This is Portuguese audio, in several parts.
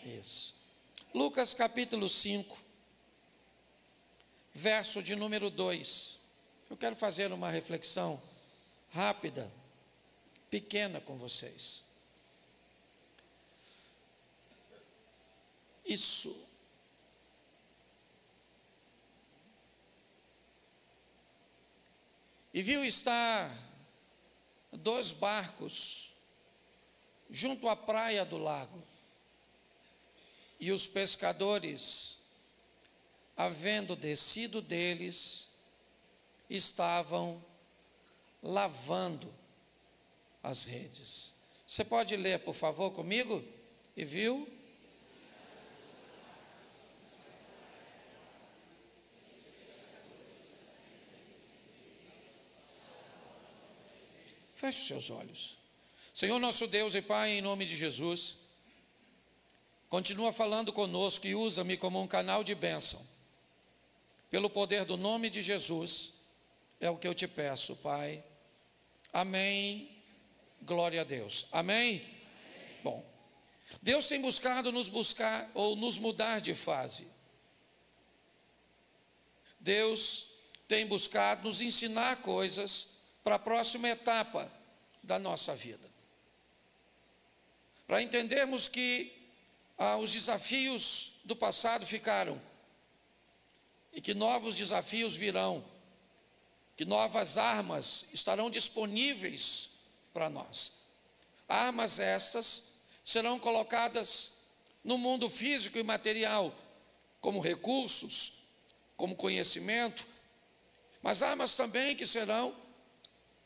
Isso. Lucas capítulo 5, verso de número 2. Eu quero fazer uma reflexão rápida, pequena com vocês. Isso. E viu estar 2 barcos junto à praia do lago. E os pescadores, havendo descido deles, estavam lavando as redes. Você pode ler, por favor, comigo? E viu? Feche os seus olhos. Senhor nosso Deus e Pai, em nome de Jesus, continua falando conosco e usa-me como um canal de bênção. Pelo poder do nome de Jesus, é o que eu te peço, Pai. Amém. Glória a Deus. Amém? Amém. Bom, Deus tem buscado nos mudar de fase. Deus tem buscado nos ensinar coisas para a próxima etapa da nossa vida. Para entendermos que os desafios do passado ficaram e que novos desafios virão, que novas armas estarão disponíveis para nós. Armas estas serão colocadas no mundo físico e material, como recursos, como conhecimento, mas armas também que serão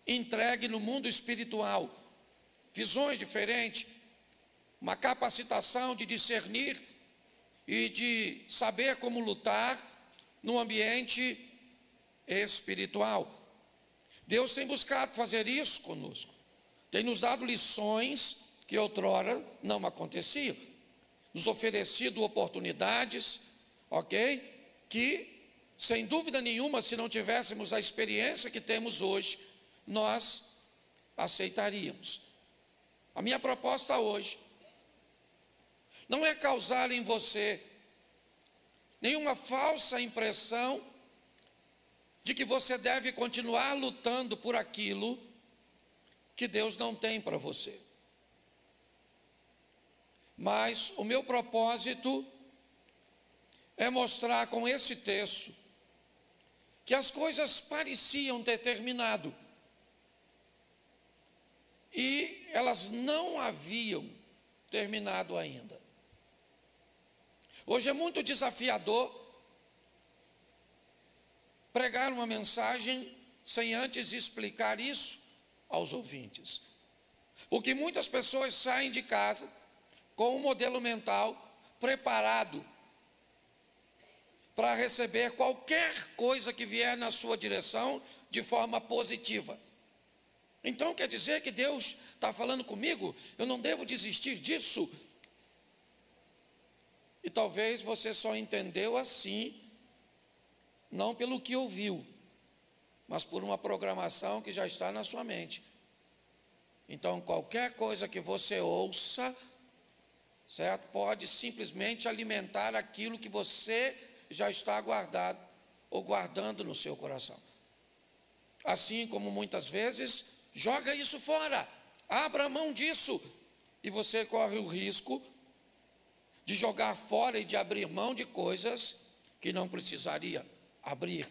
entregues no mundo espiritual, visões diferentes, uma capacitação de discernir e de saber como lutar no ambiente espiritual. Deus tem buscado fazer isso conosco, tem nos dado lições que outrora não aconteciam, nos oferecido oportunidades, ok? Que, sem dúvida nenhuma, se não tivéssemos a experiência que temos hoje, nós aceitaríamos. A minha proposta hoje não é causar em você nenhuma falsa impressão de que você deve continuar lutando por aquilo que Deus não tem para você. Mas o meu propósito é mostrar com esse texto que as coisas pareciam ter terminado e elas não haviam terminado ainda. Hoje é muito desafiador pregar uma mensagem sem antes explicar isso aos ouvintes, porque muitas pessoas saem de casa com um modelo mental preparado para receber qualquer coisa que vier na sua direção de forma positiva. Então quer dizer que Deus está falando comigo, eu não devo desistir disso? E talvez você só entendeu assim, não pelo que ouviu, mas por uma programação que já está na sua mente. Então qualquer coisa que você ouça, certo, pode simplesmente alimentar aquilo que você já está guardado ou guardando no seu coração. Assim como muitas vezes, joga isso fora, abra mão disso, e você corre o risco de jogar fora e de abrir mão de coisas que não precisaria abrir.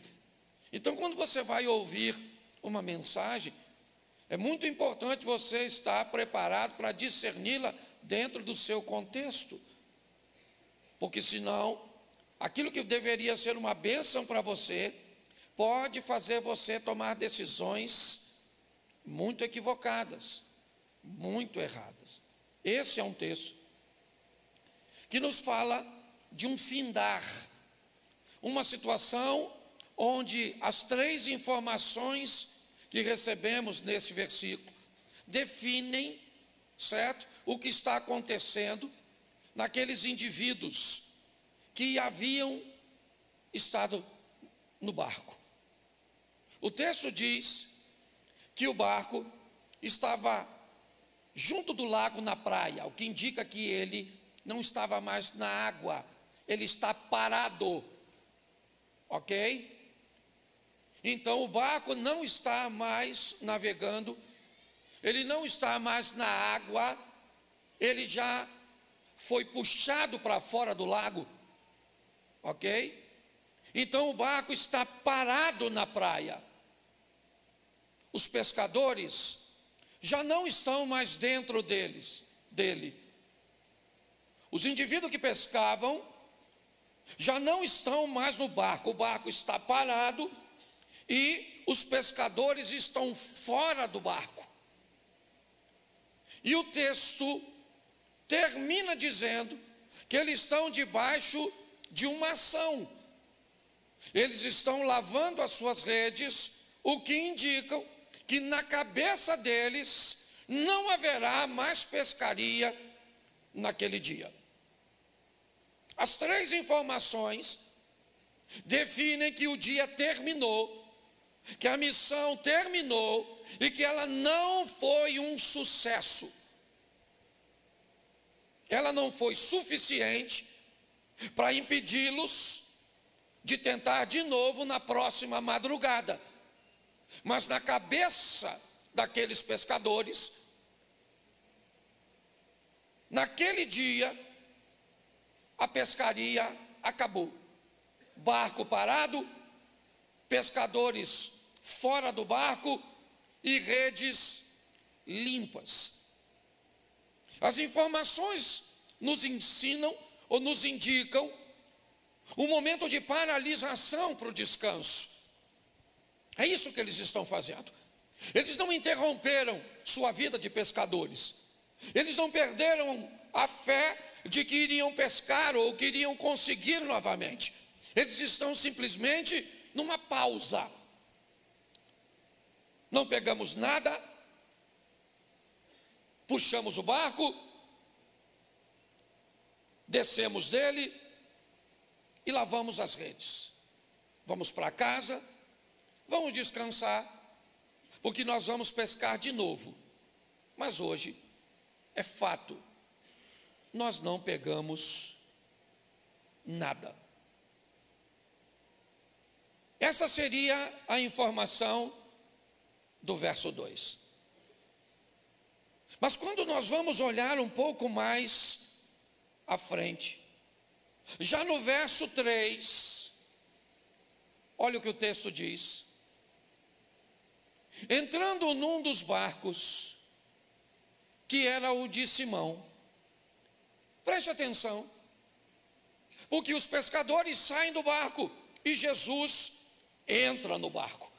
Então, quando você vai ouvir uma mensagem, é muito importante você estar preparado para discerni-la dentro do seu contexto, porque senão, aquilo que deveria ser uma bênção para você, pode fazer você tomar decisões muito equivocadas, muito erradas. Esse é um texto que nos fala de um findar, uma situação onde as 3 informações que recebemos nesse versículo definem, certo, o que está acontecendo naqueles indivíduos que haviam estado no barco. O texto diz que o barco estava junto do lago, na praia, o que indica que ele não estava mais na água, ele está parado, ok? Então o barco não está mais navegando, ele não está mais na água, ele já foi puxado para fora do lago, ok? Então o barco está parado na praia. Os pescadores já não estão mais dentro dele. Os indivíduos que pescavam já não estão mais no barco, o barco está parado e os pescadores estão fora do barco. E o texto termina dizendo que eles estão debaixo de uma ação. Eles estão lavando as suas redes, o que indicam que na cabeça deles não haverá mais pescaria naquele dia. As três informações definem que o dia terminou, que a missão terminou e que ela não foi um sucesso. Ela não foi suficiente para impedi-los de tentar de novo na próxima madrugada. Mas na cabeça daqueles pescadores, naquele dia, a pescaria acabou. Barco parado, pescadores fora do barco e redes limpas. As informações nos ensinam ou nos indicam um momento de paralisação para o descanso. É isso que eles estão fazendo. Eles não interromperam sua vida de pescadores. Eles não perderam a fé de que iriam pescar ou que iriam conseguir novamente. Eles estão simplesmente numa pausa. Não pegamos nada, puxamos o barco, descemos dele e lavamos as redes. Vamos para casa, vamos descansar, porque nós vamos pescar de novo. Mas hoje é fato, nós não pegamos nada. Essa seria a informação do verso 2. Mas quando nós vamos olhar um pouco mais à frente, já no verso 3, olha o que o texto diz. Entrando num dos barcos, que era o de Simão, preste atenção, porque os pescadores saem do barco e Jesus entra no barco.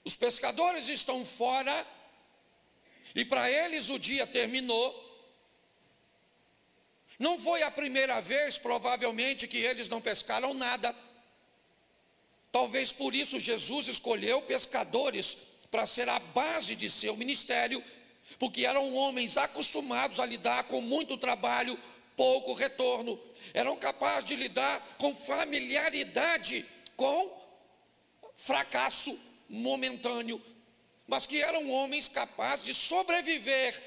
Os pescadores estão fora e para eles o dia terminou. Não foi a primeira vez, provavelmente, que eles não pescaram nada. Talvez por isso Jesus escolheu pescadores para ser a base de seu ministério, porque eram homens acostumados a lidar com muito trabalho, pouco retorno. Eram capazes de lidar com familiaridade, com fracasso momentâneo, mas que eram homens capazes de sobreviver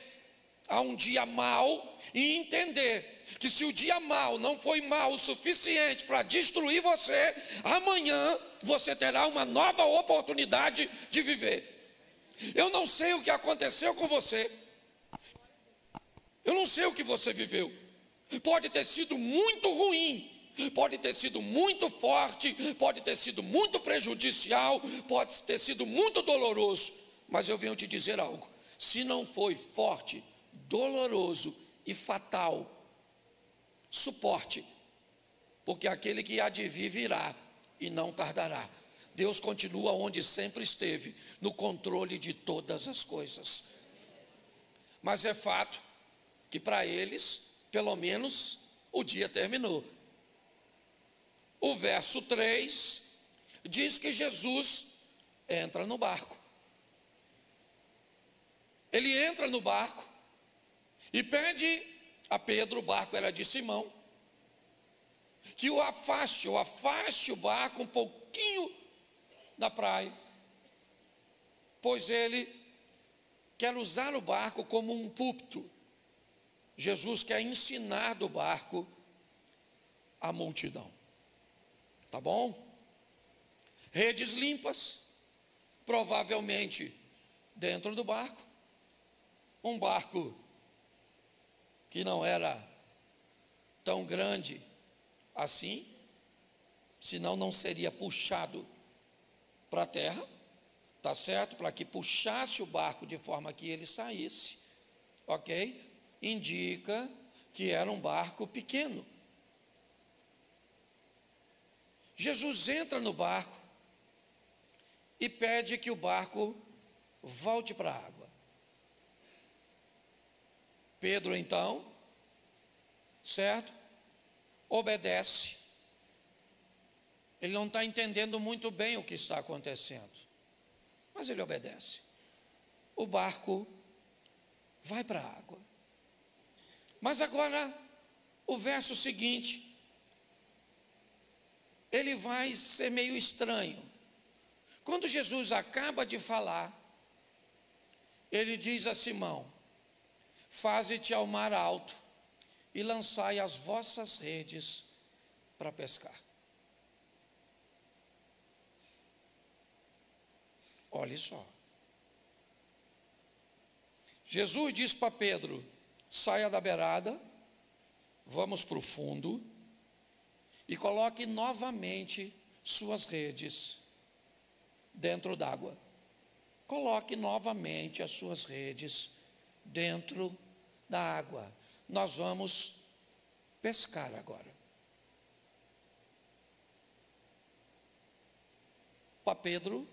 a um dia mau e entender que se o dia mau não foi mau o suficiente para destruir você, amanhã você terá uma nova oportunidade de viver. Eu não sei o que aconteceu com você, eu não sei o que você viveu. Pode ter sido muito ruim, pode ter sido muito forte, pode ter sido muito prejudicial, pode ter sido muito doloroso, mas eu venho te dizer algo: se não foi forte, doloroso e fatal, suporte, porque aquele que há de vir virá e não tardará. Deus continua onde sempre esteve, no controle de todas as coisas. Mas é fato que para eles, pelo menos, o dia terminou. O verso 3 diz que Jesus entra no barco. Ele entra no barco e pede a Pedro, o barco era de Simão, que o afaste o barco um pouquinho da praia, pois ele quer usar o barco como um púlpito Jesus quer ensinar do barco a multidão. Tá bom? Redes limpas, provavelmente dentro do barco. Um barco que não era tão grande assim, senão não seria puxado para a terra, tá certo? Para que puxasse o barco de forma que ele saísse, ok? Indica que era um barco pequeno. Jesus entra no barco e pede que o barco volte para a água. Pedro, então, certo? Obedece. Ele não está entendendo muito bem o que está acontecendo, mas ele obedece. O barco vai para a água. Mas agora, o verso seguinte, ele vai ser meio estranho. Quando Jesus acaba de falar, ele diz a Simão: faze-te ao mar alto e lançai as vossas redes para pescar. Olhe só. Jesus diz para Pedro: saia da beirada, vamos para o fundo e coloque novamente suas redes dentro d'água. Coloque novamente as suas redes dentro da água. Nós vamos pescar agora. Para Pedro,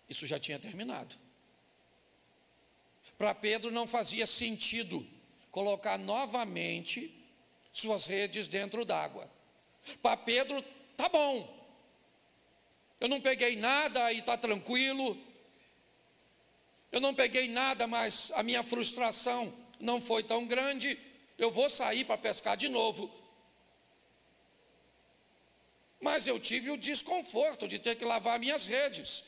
isso já tinha terminado. Para Pedro não fazia sentido colocar novamente suas redes dentro d'água. Para Pedro, tá bom. Eu não peguei nada e está tranquilo. Eu não peguei nada, mas a minha frustração não foi tão grande. Eu vou sair para pescar de novo. Mas eu tive o desconforto de ter que lavar minhas redes.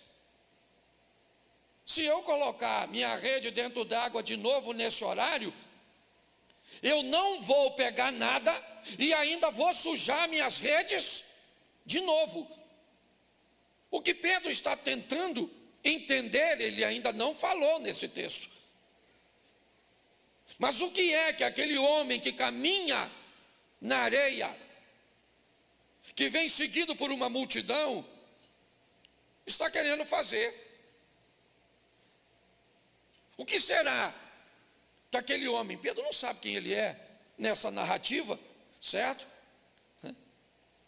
Se eu colocar minha rede dentro d'água de novo nesse horário, eu não vou pegar nada e ainda vou sujar minhas redes de novo. O que Pedro está tentando entender, ele ainda não falou nesse texto. Mas o que é que aquele homem que caminha na areia, que vem seguido por uma multidão, está querendo fazer? O que será que aquele homem, Pedro não sabe quem ele é nessa narrativa, certo?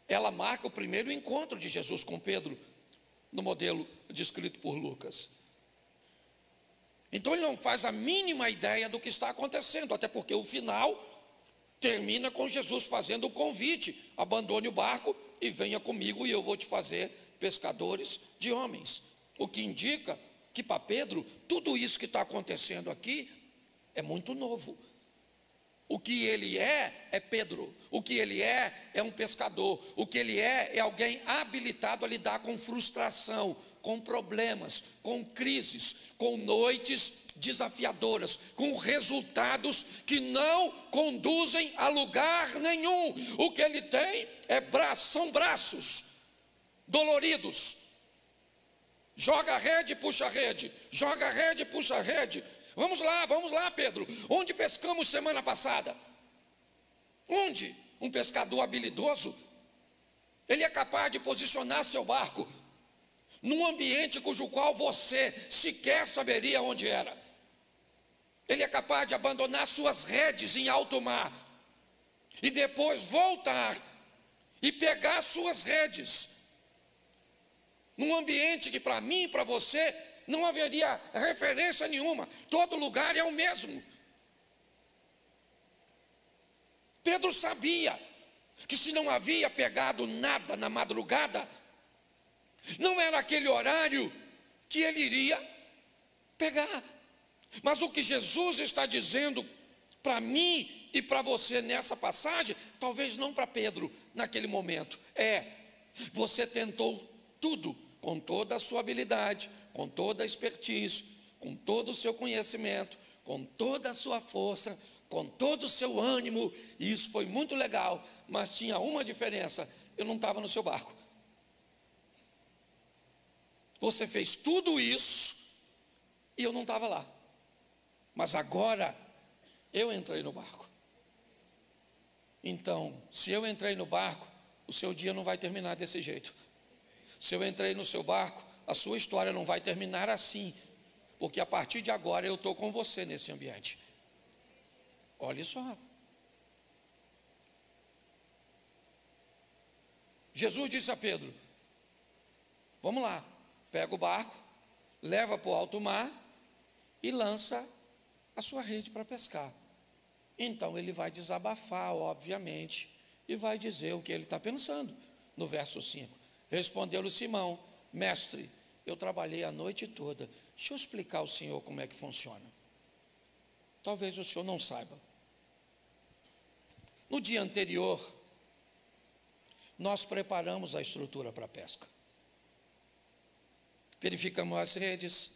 Ela marca o primeiro encontro de Jesus com Pedro, no modelo descrito por Lucas. Então ele não faz a mínima ideia do que está acontecendo, até porque o final termina com Jesus fazendo o convite: abandone o barco e venha comigo e eu vou te fazer pescadores de homens. O que indica que para Pedro, tudo isso que está acontecendo aqui é muito novo. O que ele é Pedro. O que ele é um pescador. O que ele é alguém habilitado a lidar com frustração, com problemas, com crises, com noites desafiadoras, com resultados que não conduzem a lugar nenhum. O que ele tem são braços doloridos. Joga a rede, puxa a rede. Joga a rede, puxa a rede. Vamos lá, Pedro. Onde pescamos semana passada? Onde? Um pescador habilidoso, ele é capaz de posicionar seu barco num ambiente cujo qual você sequer saberia onde era. Ele é capaz de abandonar suas redes em alto mar e depois voltar e pegar suas redes num ambiente que para mim e para você não haveria referência nenhuma. Todo lugar é o mesmo. Pedro sabia que se não havia pegado nada na madrugada, não era aquele horário que ele iria pegar. Mas o que Jesus está dizendo para mim e para você nessa passagem, talvez não para Pedro naquele momento, você tentou tudo, com toda a sua habilidade, com toda a expertise, com todo o seu conhecimento, com toda a sua força, com todo o seu ânimo, e isso foi muito legal, mas tinha uma diferença: eu não estava no seu barco. Você fez tudo isso e eu não estava lá, mas agora eu entrei no barco. Então, se eu entrei no barco, o seu dia não vai terminar desse jeito. Se eu entrei no seu barco, a sua história não vai terminar assim, porque a partir de agora eu estou com você nesse ambiente. Olha só. Jesus disse a Pedro: vamos lá, pega o barco, leva para o alto mar e lança a sua rede para pescar. Então ele vai desabafar, obviamente, e vai dizer o que ele está pensando. No verso 5, respondeu-lhe Simão: mestre, eu trabalhei a noite toda. Deixa eu explicar ao senhor como é que funciona. Talvez o senhor não saiba. No dia anterior, nós preparamos a estrutura para a pesca. Verificamos as redes,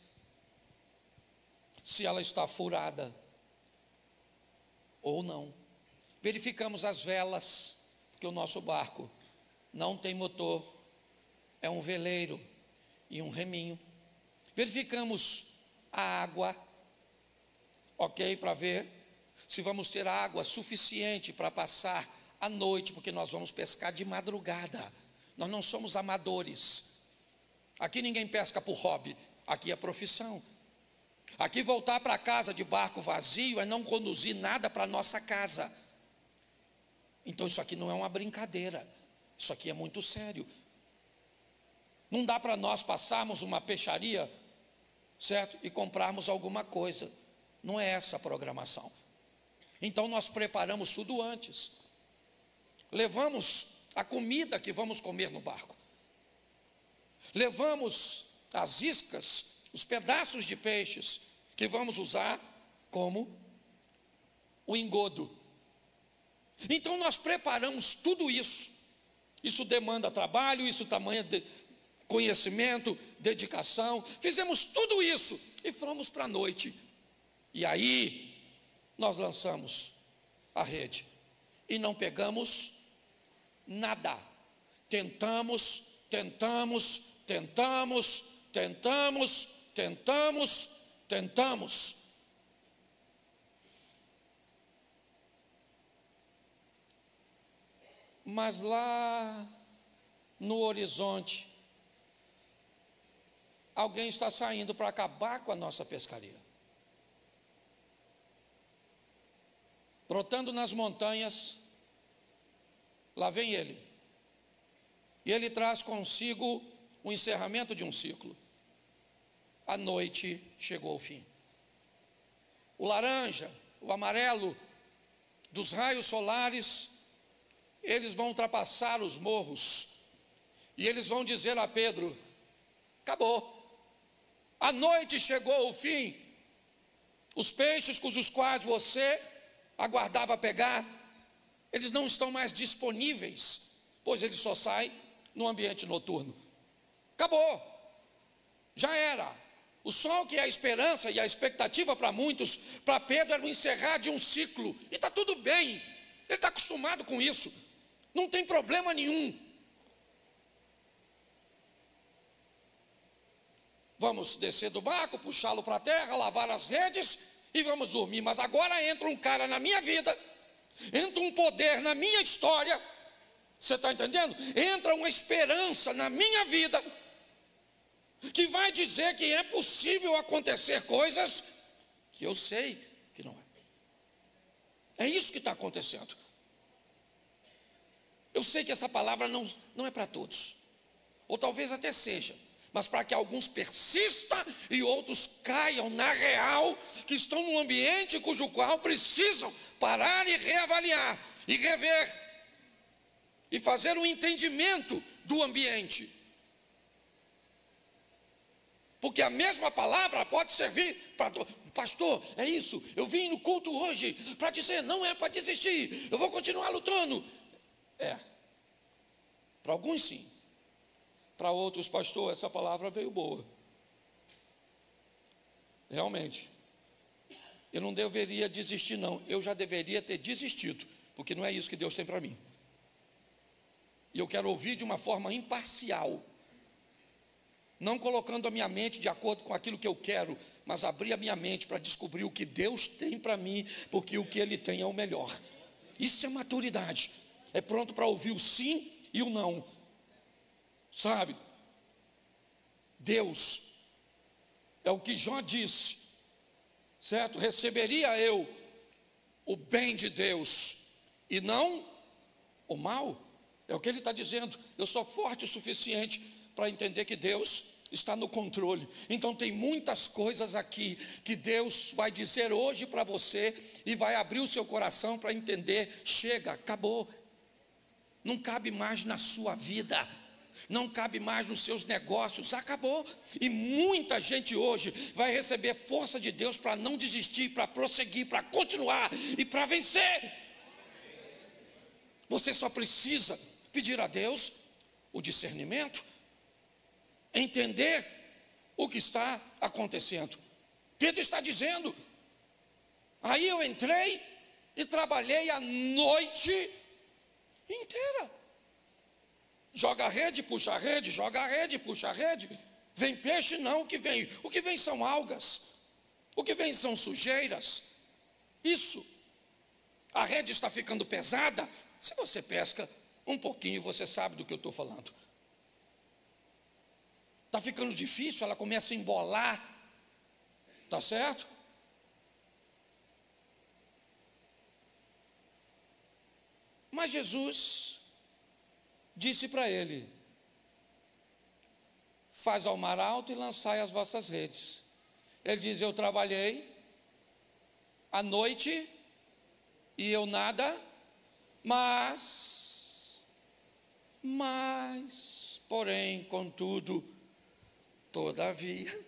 se ela está furada ou não. Verificamos as velas, porque o nosso barco não tem motor, é um veleiro e um reminho. Verificamos a água, ok, para ver se vamos ter água suficiente para passar a noite, porque nós vamos pescar de madrugada. Nós não somos amadores. Aqui ninguém pesca por hobby, aqui é profissão. Aqui voltar para casa de barco vazio é não conduzir nada para a nossa casa. Então isso aqui não é uma brincadeira, isso aqui é muito sério. Não dá para nós passarmos uma peixaria, certo? E comprarmos alguma coisa. Não é essa a programação. Então nós preparamos tudo antes. Levamos a comida que vamos comer no barco. Levamos as iscas, os pedaços de peixes que vamos usar como o engodo. Então nós preparamos tudo isso. Isso demanda trabalho, isso tamanho de conhecimento, dedicação. Fizemos tudo isso e fomos para a noite. E aí nós lançamos a rede e não pegamos nada. Tentamos, mas lá no horizonte, alguém está saindo para acabar com a nossa pescaria. Brotando nas montanhas, lá vem ele. E ele traz consigo o encerramento de um ciclo. A noite chegou ao fim. O laranja, o amarelo dos raios solares, eles vão ultrapassar os morros. E eles vão dizer a Pedro: acabou. A noite chegou ao fim. Os peixes cujos quais você aguardava pegar, eles não estão mais disponíveis, pois eles só saem no ambiente noturno. Acabou, já era. O sol, que é a esperança e a expectativa para muitos, para Pedro era o encerrar de um ciclo. E está tudo bem, ele está acostumado com isso, não tem problema nenhum. Vamos descer do barco, puxá-lo para a terra, lavar as redes e vamos dormir. Mas agora entra um cara na minha vida, entra um poder na minha história. Você está entendendo? Entra uma esperança na minha vida que vai dizer que é possível acontecer coisas que eu sei que não é. É isso que está acontecendo. Eu sei que essa palavra não é para todos, ou talvez até seja, mas para que alguns persistam e outros caiam na real, que estão num ambiente cujo qual precisam parar e reavaliar, e rever, e fazer um entendimento do ambiente. Porque a mesma palavra pode servir para... Pastor, é isso, eu vim no culto hoje para dizer, não é para desistir, eu vou continuar lutando. Para alguns sim. Para outros, pastor, essa palavra veio boa. Realmente, eu não deveria desistir, não. Eu já deveria ter desistido, porque não é isso que Deus tem para mim. E eu quero ouvir de uma forma imparcial, não colocando a minha mente de acordo com aquilo que eu quero, mas abrir a minha mente para descobrir o que Deus tem para mim, porque o que Ele tem é o melhor. Isso é maturidade. É pronto para ouvir o sim e o não. Sabe? Deus, é o que Jó disse, certo? Receberia eu o bem de Deus e não o mal? É o que ele está dizendo. Eu sou forte o suficiente para entender que Deus está no controle. Então tem muitas coisas aqui que Deus vai dizer hoje para você e vai abrir o seu coração para entender. Chega, acabou. Não cabe mais na sua vida, não cabe mais nos seus negócios, acabou. E muita gente hoje vai receber força de Deus para não desistir, para prosseguir, para continuar e para vencer. Você só precisa pedir a Deus o discernimento, entender o que está acontecendo. Pedro está dizendo, aí eu entrei e trabalhei a noite inteira. Joga a rede, puxa a rede, joga a rede, puxa a rede. Vem peixe? Não, o que vem são algas, o que vem são sujeiras. Isso, a rede está ficando pesada. Se você pesca um pouquinho, você sabe do que eu estou falando. Está ficando difícil, ela começa a embolar, está certo? Mas Jesus disse para ele, faz ao mar alto e lançai as vossas redes. Ele diz, eu trabalhei à noite e eu nada, porém, contudo, todavia,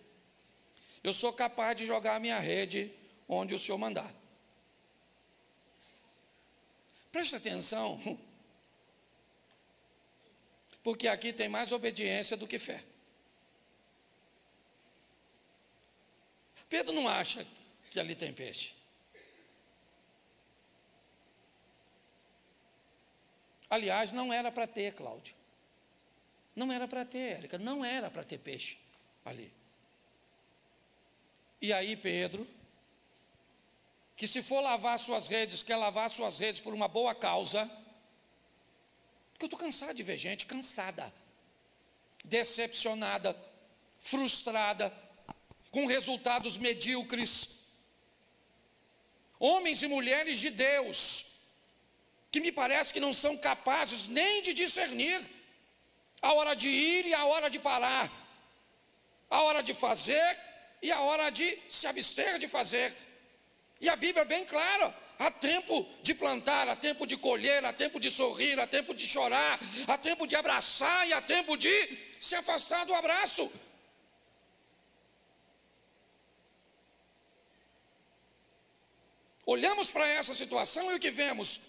eu sou capaz de jogar a minha rede onde o Senhor mandar. Preste atenção, porque aqui tem mais obediência do que fé. Pedro não acha que ali tem peixe. Aliás, não era para ter, Cláudio. Não era para ter, Érica, não era para ter peixe ali. E aí Pedro, que se for lavar suas redes, quer lavar suas redes por uma boa causa, porque eu estou cansado de ver gente cansada, decepcionada, frustrada, com resultados medíocres. Homens e mulheres de Deus, que me parece que não são capazes nem de discernir a hora de ir e a hora de parar, a hora de fazer e a hora de se abster de fazer. E a Bíblia é bem clara, há tempo de plantar, há tempo de colher, há tempo de sorrir, há tempo de chorar, há tempo de abraçar e há tempo de se afastar do abraço. Olhamos para essa situação e o que vemos?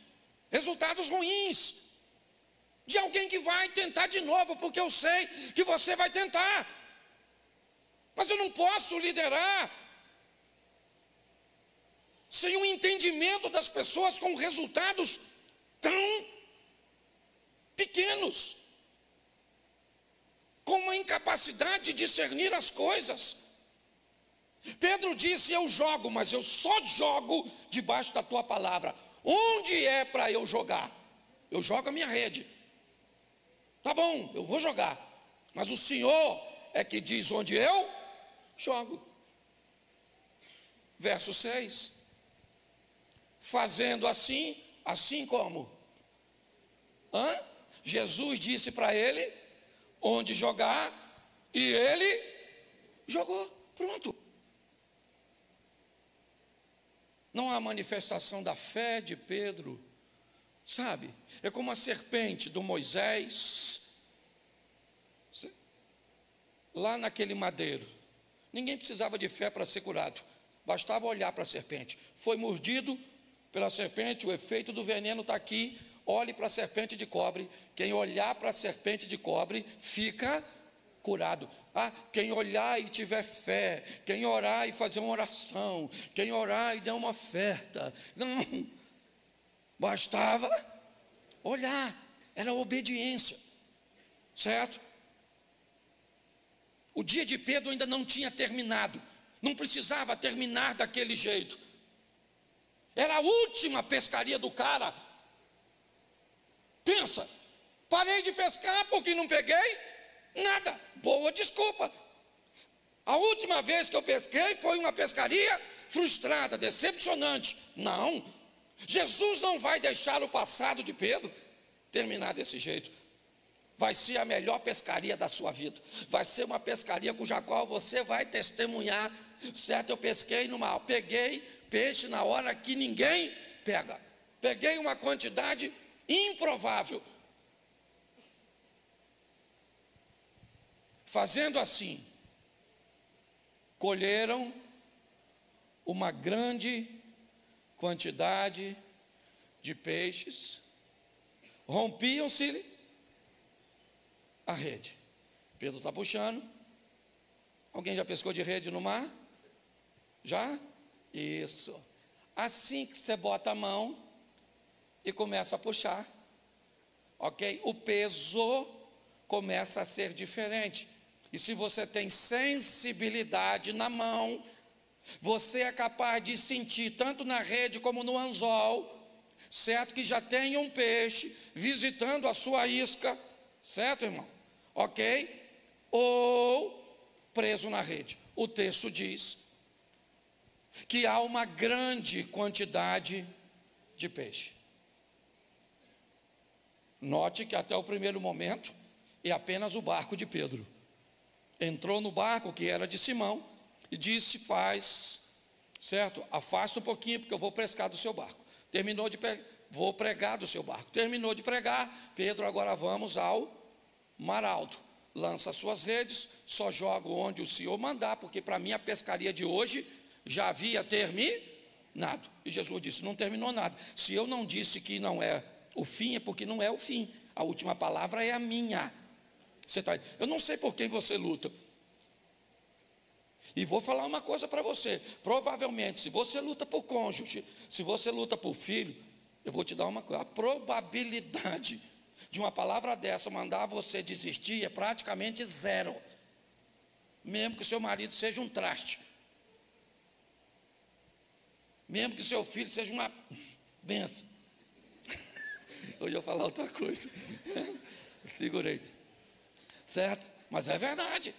Resultados ruins, de alguém que vai tentar de novo, porque eu sei que você vai tentar, mas eu não posso liderar sem um entendimento das pessoas com resultados tão pequenos, com uma incapacidade de discernir as coisas. Pedro disse, eu jogo, mas eu só jogo debaixo da tua palavra. Onde é para eu jogar? Eu jogo a minha rede. Tá bom, eu vou jogar, mas o Senhor é que diz onde eu jogo. Verso 6. Fazendo assim, assim como? Jesus disse para ele onde jogar e ele jogou. Pronto. Não há manifestação da fé de Pedro, sabe? É como a serpente do Moisés, lá naquele madeiro. Ninguém precisava de fé para ser curado, bastava olhar para a serpente. Foi mordido pela serpente, o efeito do veneno está aqui. Olhe para a serpente de cobre. Quem olhar para a serpente de cobre fica curado. Quem olhar e tiver fé, quem orar e fazer uma oração, quem orar e dar uma oferta. Não, bastava olhar, era obediência, certo? O dia de Pedro ainda não tinha terminado, não precisava terminar daquele jeito. Era a última pescaria do cara. Pensa, parei de pescar porque não peguei nada. Boa desculpa. A última vez que eu pesquei foi uma pescaria frustrada, decepcionante. Não, Jesus não vai deixar o passado de Pedro terminar desse jeito. Vai ser a melhor pescaria da sua vida. Vai ser uma pescaria cuja qual você vai testemunhar. Certo, eu pesquei peguei peixe na hora que ninguém pega. Peguei uma quantidade improvável. Fazendo assim, colheram uma grande quantidade de peixes, rompiam-se a rede. Pedro está puxando. Alguém já pescou de rede no mar? Já? Isso. Assim que você bota a mão e começa a puxar, ok? O peso começa a ser diferente. E se você tem sensibilidade na mão, você é capaz de sentir, tanto na rede como no anzol, certo? Que já tem um peixe visitando a sua isca, certo, irmão? Ok? Ou preso na rede. O texto diz que há uma grande quantidade de peixe. Note que até o primeiro momento é apenas o barco de Pedro. Entrou no barco que era de Simão e disse: certo, afasta um pouquinho porque eu vou pescar do seu barco. Vou pregar do seu barco. Terminou de pregar, Pedro, agora vamos ao mar alto. Lança suas redes, só jogo onde o Senhor mandar, porque para mim a pescaria de hoje já havia terminado. E Jesus disse: não terminou nada. Se eu não disse que não é o fim, é porque não é o fim. A última palavra é a minha. Eu não sei por quem você luta. E vou falar uma coisa para você. Provavelmente, se você luta por cônjuge, se você luta por filho, eu vou te dar uma coisa. A probabilidade de uma palavra dessa mandar você desistir é praticamente zero. Mesmo que seu marido seja um traste. Mesmo que seu filho seja uma benção. Hoje eu vou falar outra coisa. Segurei. Certo? Mas é verdade.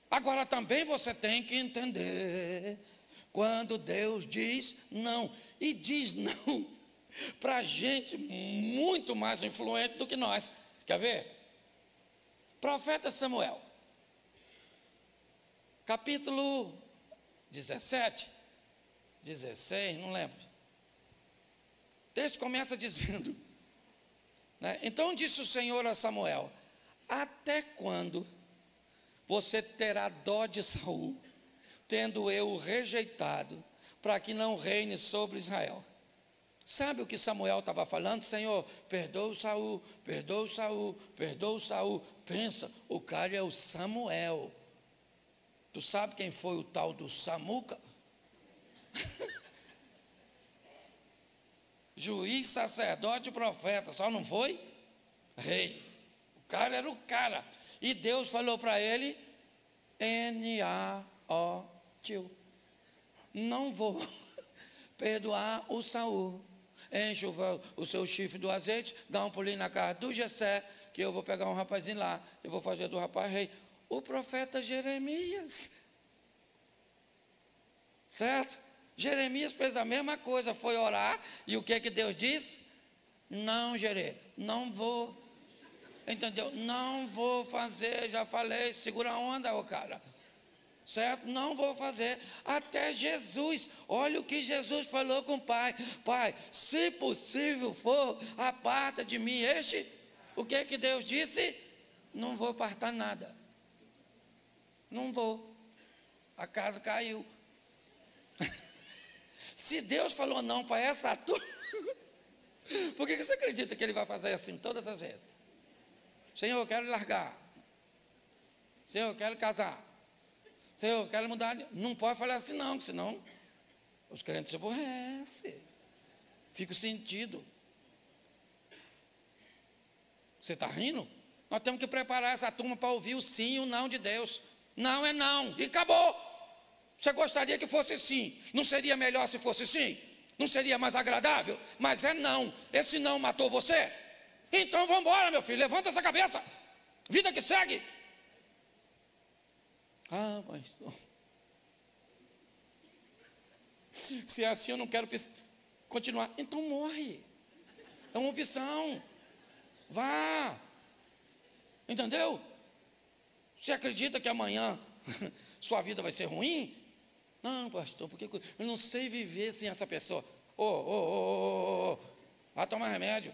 Agora também você tem que entender quando Deus diz não. E diz não para gente muito mais influente do que nós. Quer ver? Profeta Samuel, capítulo 17, 16, não lembro. O texto começa dizendo, né? Então disse o Senhor a Samuel: até quando você terá dó de Saul, tendo eu o rejeitado, para que não reine sobre Israel? Sabe o que Samuel estava falando? Senhor, perdoa o Saul, perdoa o Saul, perdoa o Saul. Pensa, o cara é o Samuel. Tu sabe quem foi o tal do Samuca? Juiz, sacerdote e profeta, só não foi rei. O cara era o cara. E Deus falou para ele: N-A-O-T-U. Não vou perdoar o Saul. Enche o seu chifre do azeite, dá um pulinho na casa do Jessé, que eu vou pegar um rapazinho lá, eu vou fazer do rapaz rei. O profeta Jeremias, certo? Jeremias fez a mesma coisa, foi orar, e o que Deus disse? Não, não vou. Entendeu? Não vou fazer, já falei, segura a onda, ô cara. Certo? Não vou fazer. Até Jesus, olha o que Jesus falou com o Pai: Pai, se possível for, aparta de mim este. O que Deus disse? Não vou apartar nada. Não vou. A casa caiu. Se Deus falou não para essa turma, por que você acredita que Ele vai fazer assim todas as vezes? Senhor, eu quero largar. Senhor, eu quero casar. Senhor, eu quero mudar. Não pode falar assim não, porque senão os crentes se aborrecem. Fica o sentido. Você está rindo? Nós temos que preparar essa turma para ouvir o sim e o não de Deus. Não é não, e acabou. Você gostaria que fosse sim? Não seria melhor se fosse sim? Não seria mais agradável? Mas é não. Esse não matou você? Então vamos embora, meu filho, levanta essa cabeça. Vida que segue. Ah, mas se é assim eu não quero continuar. Então morre. É uma opção. Vá. Entendeu? Você acredita que amanhã sua vida vai ser ruim? Não, pastor, porque eu não sei viver sem essa pessoa. Vai tomar remédio.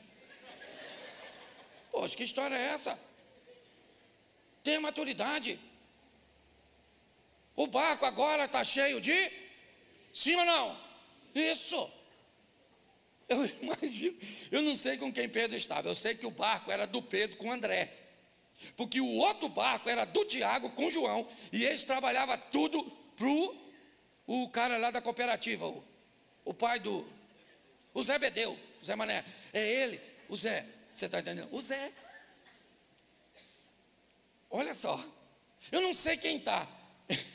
Poxa, que história é essa? Tenha maturidade. O barco agora está cheio de... Sim ou não? Isso. Eu imagino, eu não sei com quem Pedro estava. Eu sei que o barco era do Pedro com André. Porque o outro barco era do Tiago com João. E eles trabalhavam tudo para o cara lá da cooperativa. O pai do... O Zé Bedeu, o Zé Mané. É ele, o Zé. Você está entendendo? O Zé. Olha só. Eu não sei quem está.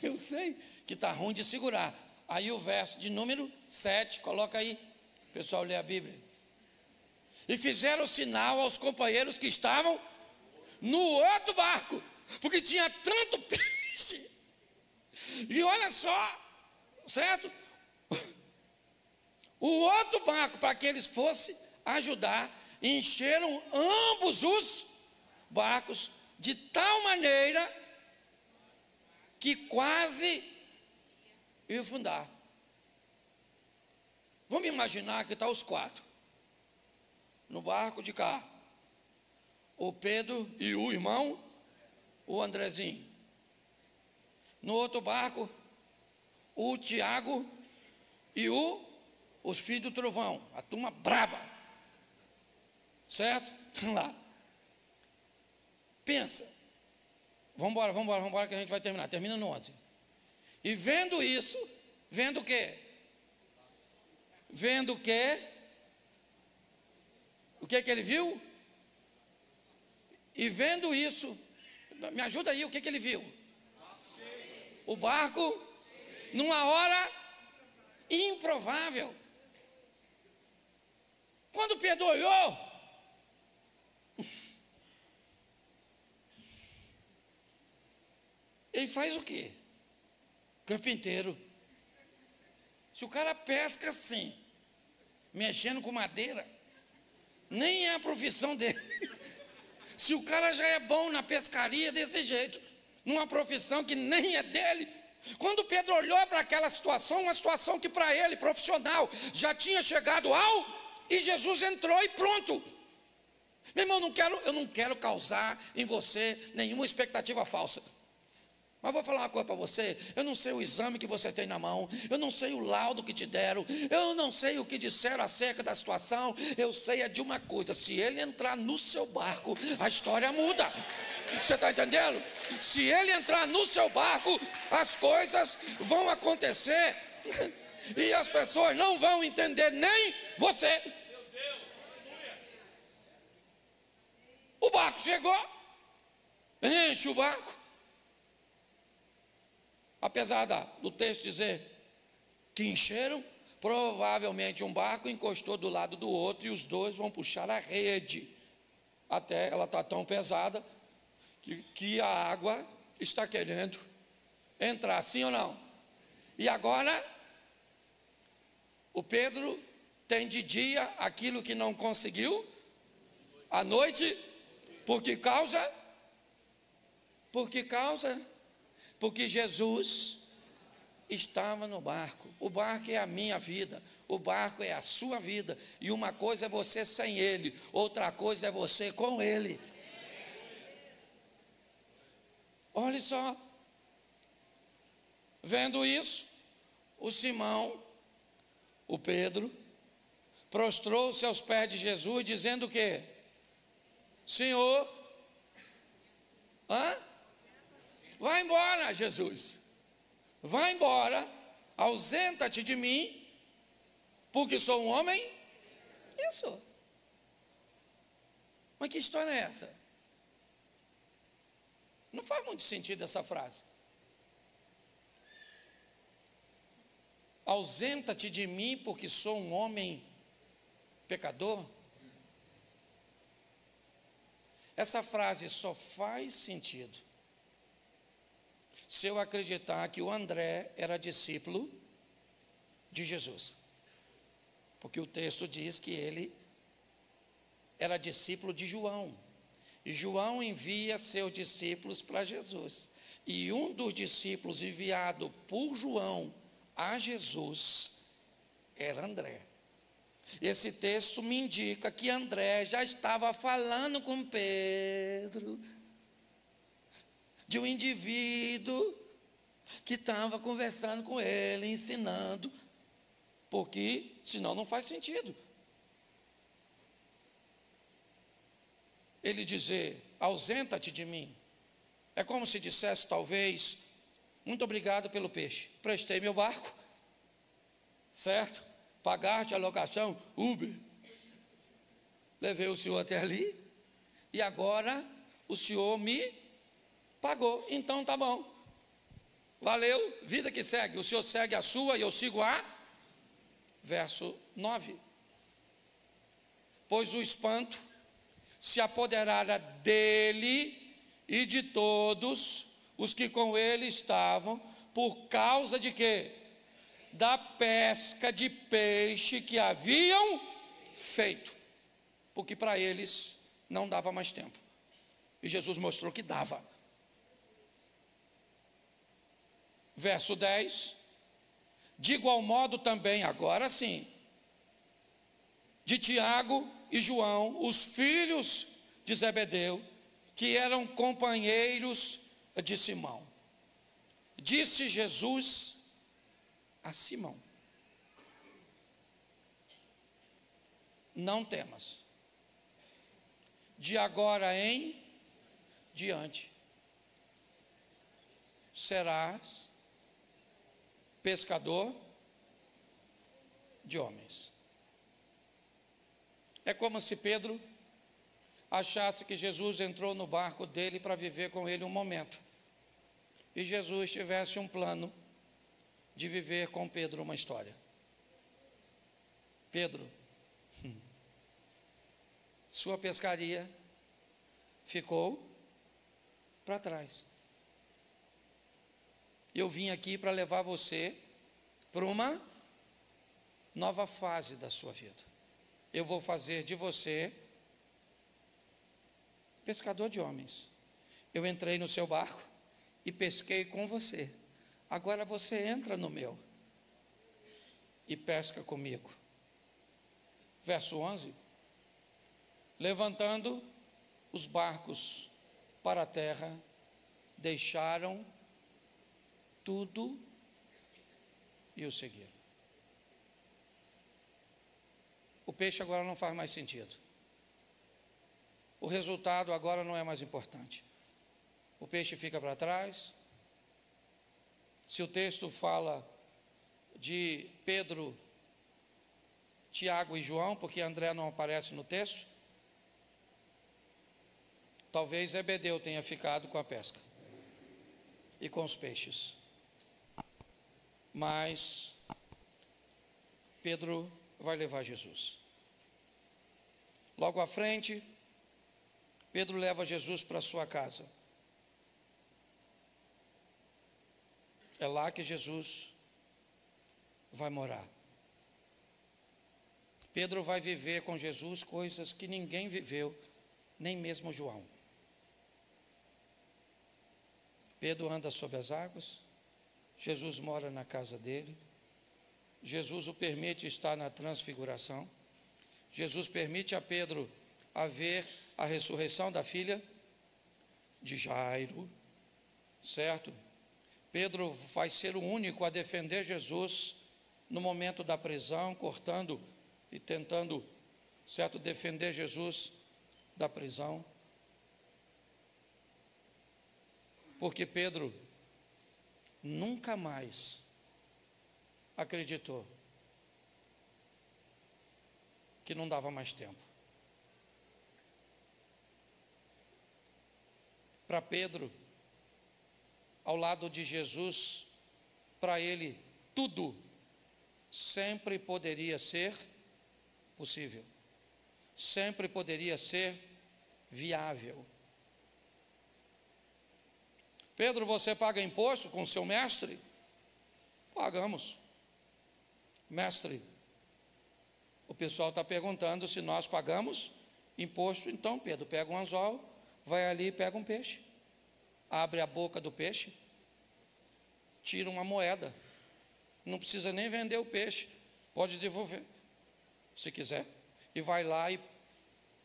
Eu sei que está ruim de segurar. Aí o verso de número 7, coloca aí. O pessoal lê a Bíblia. E fizeram sinal aos companheiros que estavam no outro barco, porque tinha tanto peixe. E olha só, certo? O outro barco, para que eles fossem ajudar, encheram ambos os barcos de tal maneira que quase ia afundar. Vamos imaginar que está os quatro no barco de cá. O Pedro e o irmão, o Andrezinho. No outro barco, o Tiago e os filhos do trovão, a turma brava. Certo? Estão lá. Pensa. Vamos embora que a gente vai terminar. Termina no 11. E vendo isso, vendo o quê? Vendo o quê? O que ele viu? E vendo isso, me ajuda aí, o que ele viu? O barco, numa hora improvável. Quando Pedro olhou, ele faz o quê? Carpinteiro. Se o cara pesca assim, mexendo com madeira, nem é a profissão dele. Se o cara já é bom na pescaria desse jeito, numa profissão que nem é dele. Quando Pedro olhou para aquela situação, uma situação que para ele, profissional, já tinha chegado e Jesus entrou e pronto. Meu irmão, eu não quero causar em você nenhuma expectativa falsa. Mas vou falar uma coisa para você, eu não sei o exame que você tem na mão, eu não sei o laudo que te deram, eu não sei o que disseram acerca da situação, eu sei de uma coisa, se ele entrar no seu barco, a história muda. Você está entendendo? Se ele entrar no seu barco, as coisas vão acontecer e as pessoas não vão entender nem você. O barco chegou, enche o barco. Apesar do texto dizer que encheram, provavelmente um barco encostou do lado do outro e os dois vão puxar a rede. Até ela está tão pesada que a água está querendo entrar, sim ou não? E agora, o Pedro tem de dia aquilo que não conseguiu, à noite, por que causa? Porque Jesus estava no barco. O barco é a minha vida, o barco é a sua vida. E uma coisa é você sem ele, outra coisa é você com ele. Olha só. Vendo isso, o Simão, o Pedro, prostrou-se aos pés de Jesus, dizendo o quê? Senhor, vai embora, Jesus, vai embora, ausenta-te de mim, porque sou um homem. Isso. Mas que história é essa? Não faz muito sentido essa frase. Ausenta-te de mim, porque sou um homem pecador. Essa frase só faz sentido se eu acreditar que o André era discípulo de Jesus. Porque o texto diz que ele era discípulo de João. E João envia seus discípulos para Jesus. E um dos discípulos enviado por João a Jesus era André. Esse texto me indica que André já estava falando com Pedro, de um indivíduo que estava conversando com ele, ensinando, porque senão não faz sentido ele dizer, ausenta-te de mim. É como se dissesse, talvez, muito obrigado pelo peixe, prestei meu barco, certo? Pagaste a locação, Uber, levei o senhor até ali, e agora o senhor me pagou, então tá bom, valeu, vida que segue, o senhor segue a sua e eu sigo a. Verso 9, pois o espanto se apoderara dele e de todos os que com ele estavam, por causa de quê? Da pesca de peixe que haviam feito, porque para eles não dava mais tempo, e Jesus mostrou que dava. Verso 10, de igual modo também, agora sim, de Tiago e João, os filhos de Zebedeu, que eram companheiros de Simão. Disse Jesus a Simão, não temas, de agora em diante serás pescador de homens. É como se Pedro achasse que Jesus entrou no barco dele para viver com ele um momento, e Jesus tivesse um plano de viver com Pedro uma história. Pedro, sua pescaria ficou para trás. Eu vim aqui para levar você para uma nova fase da sua vida. Eu vou fazer de você pescador de homens. Eu entrei no seu barco e pesquei com você. Agora você entra no meu e pesca comigo. Verso 11. Levantando os barcos para a terra, deixaram tudo e o seguiram. O peixe agora não faz mais sentido. O resultado agora não é mais importante. O peixe fica para trás. Se o texto fala de Pedro, Tiago e João, porque André não aparece no texto, talvez Zebedeu tenha ficado com a pesca e com os peixes. Mas Pedro vai levar Jesus. Logo à frente, Pedro leva Jesus para sua casa. É lá que Jesus vai morar. Pedro vai viver com Jesus coisas que ninguém viveu, nem mesmo João. Pedro anda sobre as águas, Jesus mora na casa dele, Jesus o permite estar na transfiguração, Jesus permite a Pedro a ver a ressurreição da filha de Jairo, certo? Pedro vai ser o único a defender Jesus no momento da prisão, cortando e tentando, certo, defender Jesus da prisão. Porque Pedro nunca mais acreditou que não dava mais tempo. Para Pedro, ao lado de Jesus, para ele tudo sempre poderia ser possível, sempre poderia ser viável. Pedro, você paga imposto com o seu mestre? Pagamos. Mestre, o pessoal está perguntando se nós pagamos imposto. Então, Pedro, pega um anzol, vai ali e pega um peixe, abre a boca do peixe, tira uma moeda, não precisa nem vender o peixe, pode devolver, se quiser, e vai lá e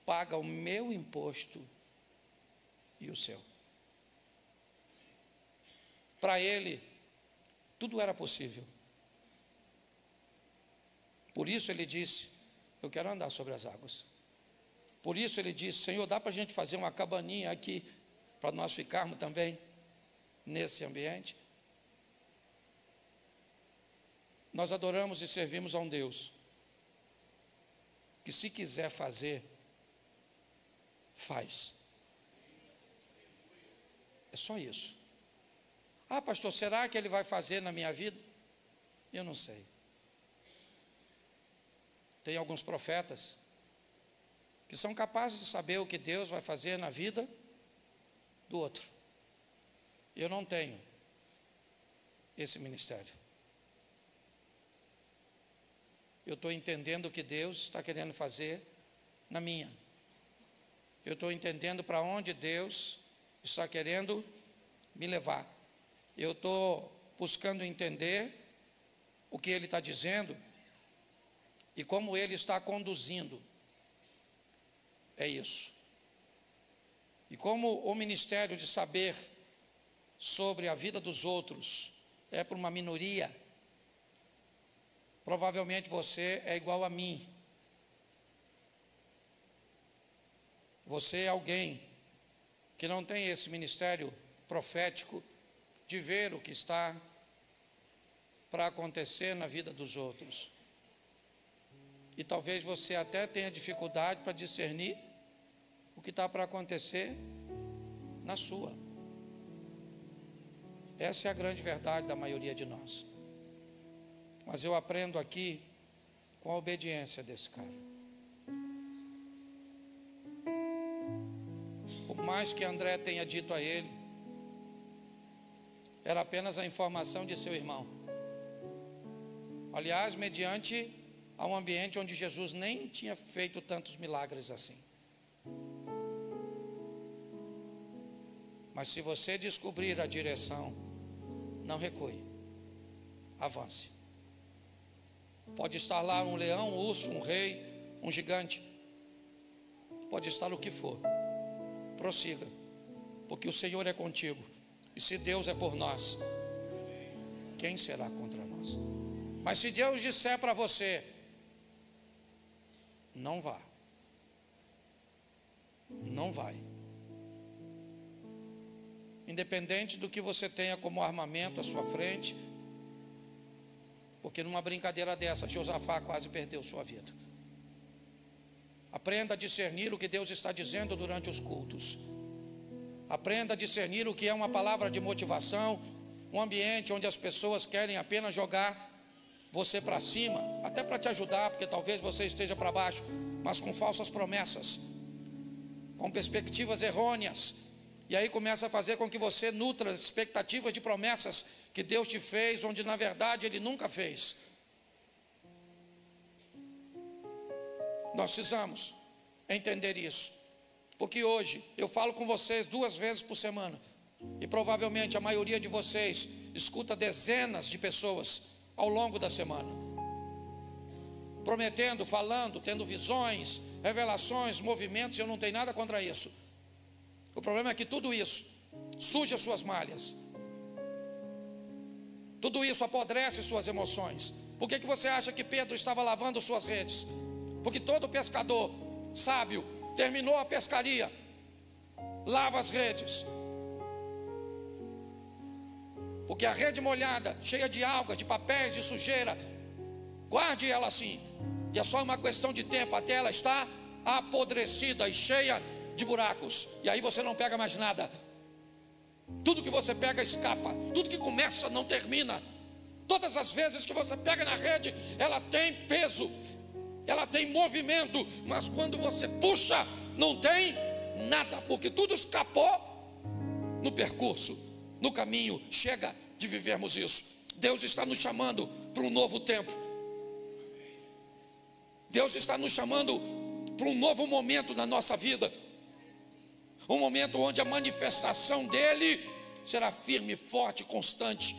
paga o meu imposto e o seu. Para ele, tudo era possível. Por isso ele disse: eu quero andar sobre as águas. Por isso ele disse: Senhor, dá para a gente fazer uma cabaninha aqui, para nós ficarmos também nesse ambiente? Nós adoramos e servimos a um Deus que, se quiser fazer, faz. É só isso. Ah, pastor, será que ele vai fazer na minha vida? Eu não sei. Tem alguns profetas que são capazes de saber o que Deus vai fazer na vida do outro. Eu não tenho esse ministério. Eu estou entendendo o que Deus está querendo fazer na minha. Eu estou entendendo para onde Deus está querendo me levar. Eu estou buscando entender o que Ele está dizendo e como Ele está conduzindo. É isso. E como o ministério de saber sobre a vida dos outros é para uma minoria, provavelmente você é igual a mim. Você é alguém que não tem esse ministério profético de ver o que está para acontecer na vida dos outros. E talvez você até tenha dificuldade para discernir o que está para acontecer na sua. Essa é a grande verdade da maioria de nós. Mas eu aprendo aqui com a obediência desse cara. Por mais que André tenha dito a ele, era apenas a informação de seu irmão. Aliás, mediante a um ambiente onde Jesus nem tinha feito tantos milagres assim. Mas se você descobrir a direção, não recue, avance. Pode estar lá um leão, um urso, um rei, um gigante, pode estar o que for, prossiga, porque o Senhor é contigo. E se Deus é por nós, quem será contra nós? Mas se Deus disser para você, não vá, não vai. Independente do que você tenha como armamento à sua frente, porque numa brincadeira dessa, Josafá quase perdeu sua vida. Aprenda a discernir o que Deus está dizendo durante os cultos. Aprenda a discernir o que é uma palavra de motivação, um ambiente onde as pessoas querem apenas jogar você para cima, até para te ajudar, porque talvez você esteja para baixo, mas com falsas promessas, com perspectivas errôneas, e aí começa a fazer com que você nutra expectativas de promessas que Deus te fez, onde na verdade Ele nunca fez. Nós precisamos entender isso, porque hoje eu falo com vocês 2 vezes por semana, e provavelmente a maioria de vocês escuta dezenas de pessoas ao longo da semana, prometendo, falando, tendo visões, revelações, movimentos. Eu não tenho nada contra isso. O problema é que tudo isso suja suas malhas, tudo isso apodrece suas emoções. Por que você acha que Pedro estava lavando suas redes? Porque todo pescador sábio terminou a pescaria, lava as redes. Porque a rede molhada, cheia de algas, de papéis, de sujeira, guarde ela assim, e é só uma questão de tempo até ela estar apodrecida e cheia de buracos, e aí você não pega mais nada. Tudo que você pega escapa, tudo que começa não termina. Todas as vezes que você pega na rede, ela tem peso, ela tem movimento, mas quando você puxa, não tem nada, porque tudo escapou no percurso, no caminho. Chega de vivermos isso. Deus está nos chamando para um novo tempo. Deus está nos chamando para um novo momento na nossa vida. Um momento onde a manifestação dele será firme, forte, constante.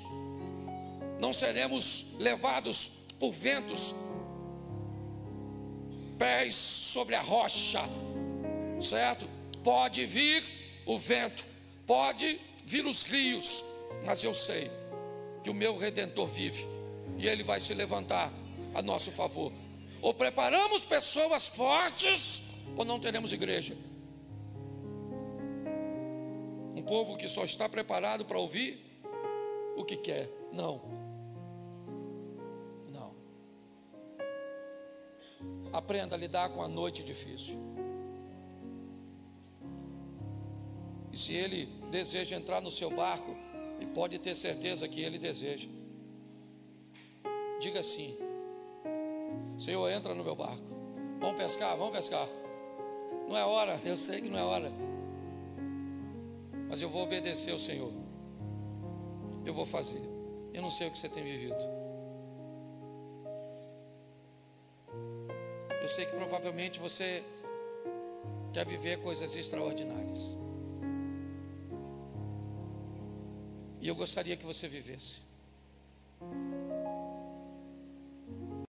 Não seremos levados por ventos, pés sobre a rocha, certo? Pode vir o vento, pode vir os rios, mas eu sei que o meu Redentor vive e ele vai se levantar a nosso favor. Ou preparamos pessoas fortes, ou não teremos igreja. Um povo que só está preparado para ouvir o que quer. Não. Aprenda a lidar com a noite difícil. E se ele deseja entrar no seu barco, e pode ter certeza que ele deseja, diga assim: Senhor, entra no meu barco. Vamos pescar, vamos pescar. Não é hora, eu sei que não é hora, mas eu vou obedecer ao Senhor. Eu vou fazer. Eu não sei o que você tem vivido. Eu sei que provavelmente você quer viver coisas extraordinárias. E eu gostaria que você vivesse.